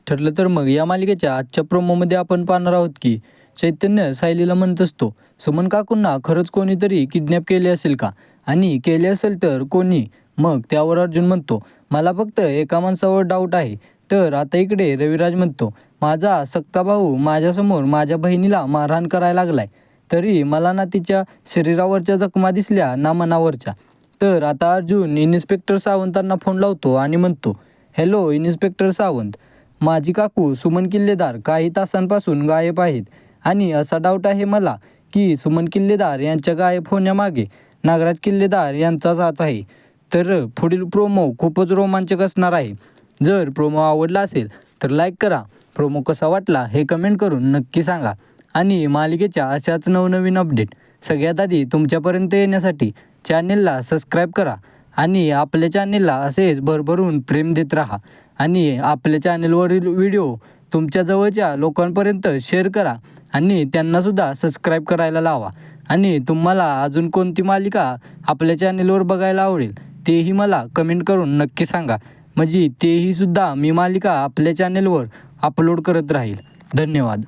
ठरलं तर मग या मालिकेच्या आजच्या प्रोमोमध्ये आपण पाहणार आहोत की चैतन्य सायलीला म्हणत असतो, सुमन काकूंना खरंच कोणीतरी किडनॅप केले असेल का? आणि केले असेल तर कोणी? मग त्यावर अर्जुन म्हणतो, मला फक्त एका माणसावर डाऊट आहे. तर आता इकडे रविराज म्हणतो, माझा सक्का भाऊ माझ्यासमोर माझ्या बहिणीला मारहाण करायला लागलाय. तरी मला ना तिच्या शरीरावरच्या जखमा दिसल्या ना मनावरच्या. तर आता अर्जुन इन्स्पेक्टर सावंतांना फोन लावतो आणि म्हणतो, हॅलो इन्स्पेक्टर सावंत, माझी काकू सुमन किल्लेदार काही तासांपासून गायब आहेत आणि असा डाऊट आहे मला की सुमन किल्लेदार यांच्या गायब होण्यामागे नागराज किल्लेदार यांचाच हात आहे. तर पुढील प्रोमो खूपच रोमांचक असणार आहे. जर प्रोमो आवडला असेल तर लाईक करा. प्रोमो कसा वाटला हे कमेंट करून नक्की सांगा. आणि मालिकेच्या अशाच नवनवीन अपडेट सगळ्यात आधी तुमच्यापर्यंत येण्यासाठी चॅनेलला सबस्क्राईब करा आणि आपल्या चॅनेलला असेच भरभरून प्रेम देत राहा. आणि आपल्या चॅनेलवरील व्हिडिओ तुमच्या जवळच्या लोकांपर्यंत शेअर करा आणि त्यांनासुद्धा सबस्क्राईब करायला लावा. आणि तुम्हाला अजून कोणती मालिका आपल्या चॅनेलवर बघायला आवडेल तेही मला कमेंट करून नक्की सांगा. म्हणजे तेही सुद्धा मी मालिका आपल्या चॅनेलवर अपलोड करत राहील. धन्यवाद.